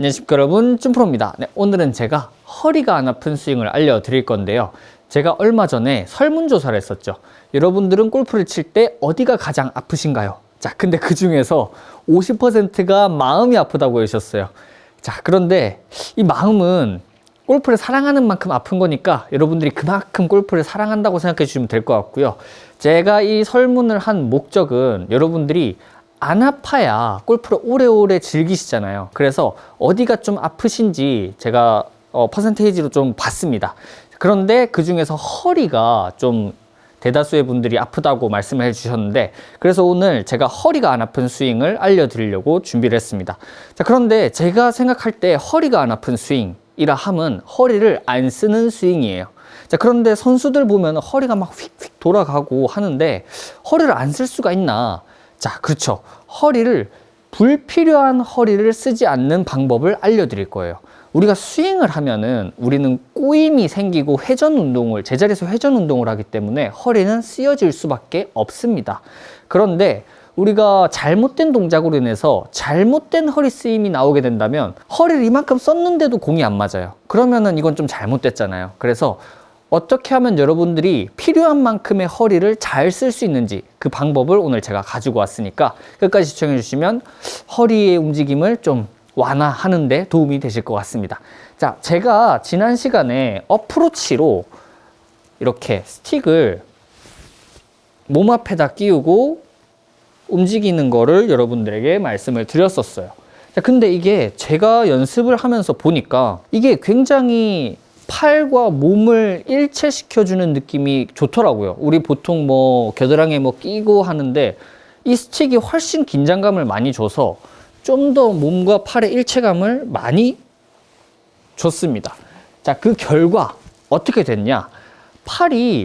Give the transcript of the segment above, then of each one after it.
안녕하십니까 여러분, 쭌프로입니다. 네, 오늘은 제가 허리가 안 아픈 스윙을 알려드릴 건데요. 제가 얼마 전에 설문조사를 했었죠. 여러분들은 골프를 칠 때 어디가 가장 아프신가요? 자, 근데 그 중에서 50%가 마음이 아프다고 하셨어요. 자, 그런데 이 마음은 골프를 사랑하는 만큼 아픈 거니까 여러분들이 그만큼 골프를 사랑한다고 생각해 주시면 될 것 같고요. 제가 이 설문을 한 목적은 여러분들이 안 아파야 골프를 오래오래 즐기시잖아요. 그래서 어디가 좀 아프신지 제가 퍼센테이지로 좀 봤습니다. 그런데 그 중에서 허리가 좀 대다수의 분들이 아프다고 말씀을 해주셨는데, 그래서 오늘 제가 허리가 안 아픈 스윙을 알려드리려고 준비를 했습니다. 자, 그런데 제가 생각할 때 허리가 안 아픈 스윙이라 함은 허리를 안 쓰는 스윙이에요. 자, 그런데 선수들 보면 허리가 막 휙휙 돌아가고 하는데 허리를 안 쓸 수가 있나? 자, 그렇죠. 불필요한 허리를 쓰지 않는 방법을 알려드릴 거예요. 우리가 스윙을 하면은 우리는 꼬임이 생기고 제자리에서 회전 운동을 하기 때문에 허리는 쓰여질 수밖에 없습니다. 그런데 우리가 잘못된 동작으로 인해서 잘못된 허리 쓰임이 나오게 된다면 허리를 이만큼 썼는데도 공이 안 맞아요. 그러면은 이건 좀 잘못됐잖아요. 그래서 어떻게 하면 여러분들이 필요한 만큼의 허리를 잘 쓸 수 있는지 그 방법을 오늘 제가 가지고 왔으니까 끝까지 시청해 주시면 허리의 움직임을 좀 완화하는 데 도움이 되실 것 같습니다. 자, 제가 지난 시간에 어프로치로 이렇게 스틱을 몸 앞에다 끼우고 움직이는 거를 여러분들에게 말씀을 드렸었어요. 자, 근데 이게 제가 연습을 하면서 보니까 이게 굉장히 팔과 몸을 일체시켜주는 느낌이 좋더라고요. 우리 보통 겨드랑이에 끼고 하는데 이 스틱이 훨씬 긴장감을 많이 줘서 좀 더 몸과 팔의 일체감을 많이 줬습니다. 자, 그 결과 어떻게 됐냐?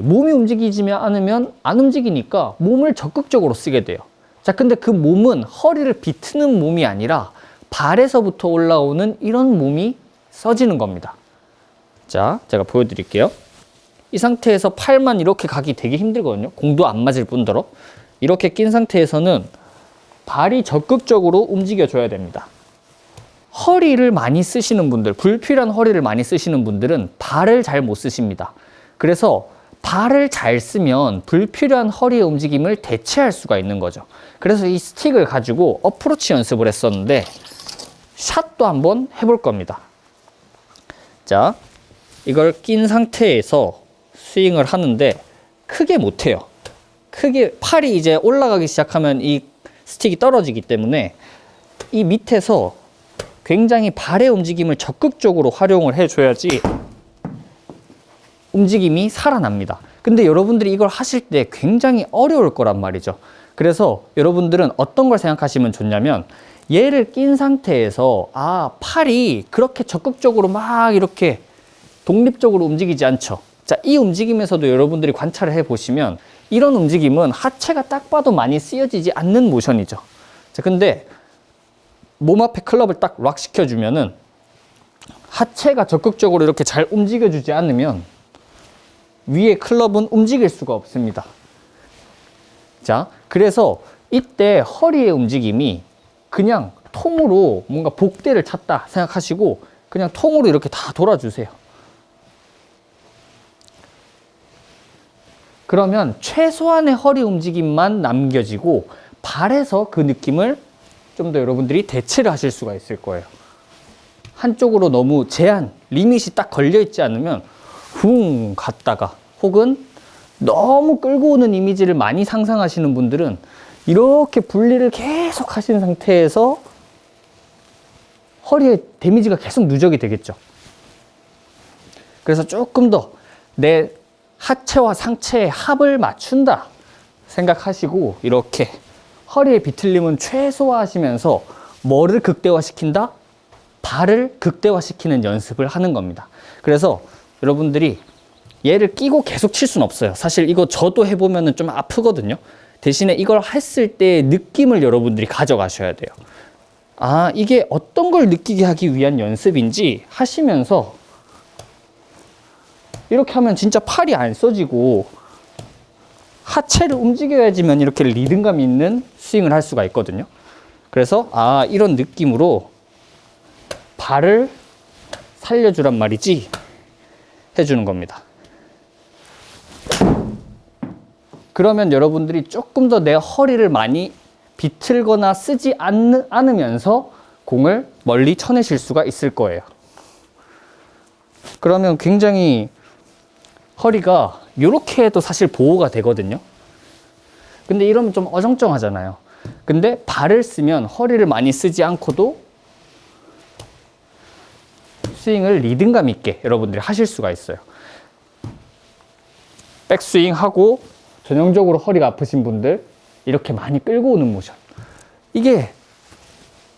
몸이 움직이지 않으면 안 움직이니까 몸을 적극적으로 쓰게 돼요. 자, 근데 그 몸은 허리를 비트는 몸이 아니라 발에서부터 올라오는 이런 몸이 써지는 겁니다. 자, 제가 보여드릴게요. 이 상태에서 팔만 이렇게 가기 되게 힘들거든요. 공도 안 맞을 뿐더러. 이렇게 낀 상태에서는 발이 적극적으로 움직여줘야 됩니다. 허리를 많이 쓰시는 분들, 불필요한 허리를 많이 쓰시는 분들은 발을 잘 못 쓰십니다. 그래서 발을 잘 쓰면 불필요한 허리의 움직임을 대체할 수가 있는 거죠. 그래서 이 스틱을 가지고 어프로치 연습을 했었는데 샷도 한번 해볼 겁니다. 자, 이걸 낀 상태에서 스윙을 하는데 크게 못해요. 팔이 이제 올라가기 시작하면 이 스틱이 떨어지기 때문에 이 밑에서 굉장히 발의 움직임을 적극적으로 활용을 해줘야지 움직임이 살아납니다. 근데 여러분들이 이걸 하실 때 굉장히 어려울 거란 말이죠. 그래서 여러분들은 어떤 걸 생각하시면 좋냐면 얘를 낀 상태에서 팔이 그렇게 적극적으로 막 이렇게 독립적으로 움직이지 않죠. 자, 이 움직임에서도 여러분들이 관찰을 해보시면 이런 움직임은 하체가 딱 봐도 많이 쓰여지지 않는 모션이죠. 자, 근데 몸 앞에 클럽을 딱 락 시켜주면은 하체가 적극적으로 이렇게 잘 움직여주지 않으면 위에 클럽은 움직일 수가 없습니다. 자, 그래서 이때 허리의 움직임이 그냥 통으로 뭔가 복대를 찼다 생각하시고 그냥 통으로 이렇게 다 돌아주세요. 그러면 최소한의 허리 움직임만 남겨지고 발에서 그 느낌을 좀 더 여러분들이 대체를 하실 수가 있을 거예요. 한쪽으로 너무 리밋이 딱 걸려 있지 않으면 훅 갔다가 혹은 너무 끌고 오는 이미지를 많이 상상하시는 분들은 이렇게 분리를 계속 하신 상태에서 허리에 데미지가 계속 누적이 되겠죠. 그래서 조금 더 내 하체와 상체의 합을 맞춘다 생각하시고 이렇게 허리의 비틀림은 최소화하시면서 뭐를 극대화시킨다? 발을 극대화시키는 연습을 하는 겁니다. 그래서 여러분들이 얘를 끼고 계속 칠 수는 없어요. 사실 이거 저도 해보면 좀 아프거든요. 대신에 이걸 했을 때의 느낌을 여러분들이 가져가셔야 돼요. 이게 어떤 걸 느끼게 하기 위한 연습인지 하시면서 이렇게 하면 진짜 팔이 안 써지고 하체를 움직여야지만 이렇게 리듬감 있는 스윙을 할 수가 있거든요. 그래서 이런 느낌으로 발을 살려주란 말이지 해주는 겁니다. 그러면 여러분들이 조금 더 내 허리를 많이 비틀거나 쓰지 않으면서 공을 멀리 쳐내실 수가 있을 거예요. 그러면 굉장히 허리가 이렇게 해도 사실 보호가 되거든요. 근데 이러면 좀 어정쩡하잖아요. 근데 발을 쓰면 허리를 많이 쓰지 않고도 스윙을 리듬감 있게 여러분들이 하실 수가 있어요. 백스윙 하고 전형적으로 허리가 아프신 분들 이렇게 많이 끌고 오는 모션. 이게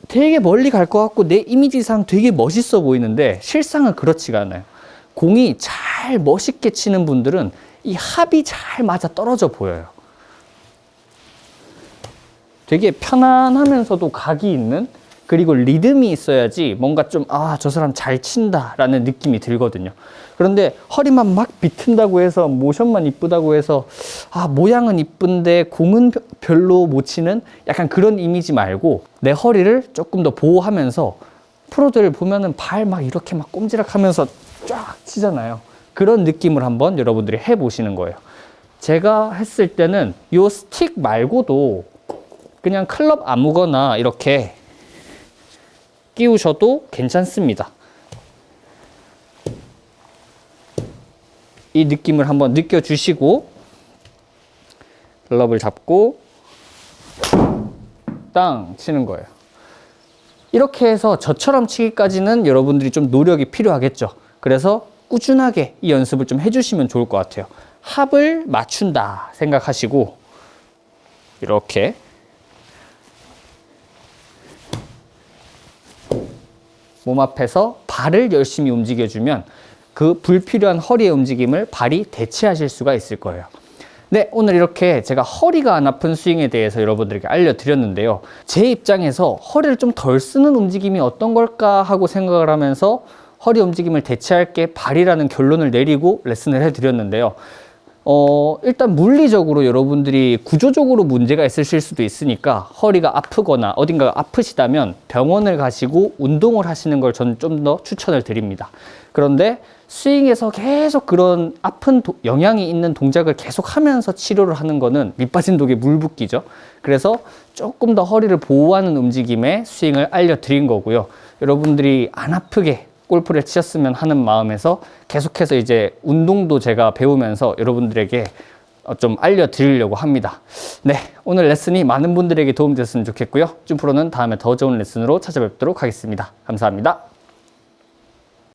되게 멀리 갈 것 같고 내 이미지상 되게 멋있어 보이는데 실상은 그렇지가 않아요. 공이 잘 멋있게 치는 분들은 이 합이 잘 맞아 떨어져 보여요. 되게 편안하면서도 각이 있는, 그리고 리듬이 있어야지 뭔가 좀 저 사람 잘 친다 라는 느낌이 들거든요. 그런데 허리만 막 비튼다고 해서 모션만 이쁘다고 해서 모양은 이쁜데 공은 별로 못 치는 약간 그런 이미지 말고 내 허리를 조금 더 보호하면서, 프로들 보면은 발 막 이렇게 막 꼼지락하면서 쫙 치잖아요. 그런 느낌을 한번 여러분들이 해보시는 거예요. 제가 했을 때는 요 스틱 말고도 그냥 클럽 아무거나 이렇게 끼우셔도 괜찮습니다. 이 느낌을 한번 느껴주시고 글럽을 잡고 땅 치는 거예요. 이렇게 해서 저처럼 치기까지는 여러분들이 좀 노력이 필요하겠죠. 그래서 꾸준하게 이 연습을 좀 해주시면 좋을 것 같아요. 합을 맞춘다 생각하시고 이렇게 몸 앞에서 발을 열심히 움직여주면 그 불필요한 허리의 움직임을 발이 대체하실 수가 있을 거예요. 네, 오늘 이렇게 제가 허리가 안 아픈 스윙에 대해서 여러분들에게 알려드렸는데요. 제 입장에서 허리를 좀 덜 쓰는 움직임이 어떤 걸까 하고 생각을 하면서 허리 움직임을 대체할 게 발이라는 결론을 내리고 레슨을 해드렸는데요. 일단 물리적으로 여러분들이 구조적으로 문제가 있으실 수도 있으니까 허리가 아프거나 어딘가 아프시다면 병원을 가시고 운동을 하시는 걸 저는 좀 더 추천을 드립니다. 그런데 스윙에서 계속 그런 아픈 영향이 있는 동작을 계속 하면서 치료를 하는 거는 밑 빠진 독에 물 붓기죠. 그래서 조금 더 허리를 보호하는 움직임의 스윙을 알려드린 거고요. 여러분들이 안 아프게 골프를 치셨으면 하는 마음에서 계속해서 이제 운동도 제가 배우면서 여러분들에게 좀 알려드리려고 합니다. 네, 오늘 레슨이 많은 분들에게 도움이 됐으면 좋겠고요. 쭌프로는 다음에 더 좋은 레슨으로 찾아뵙도록 하겠습니다. 감사합니다.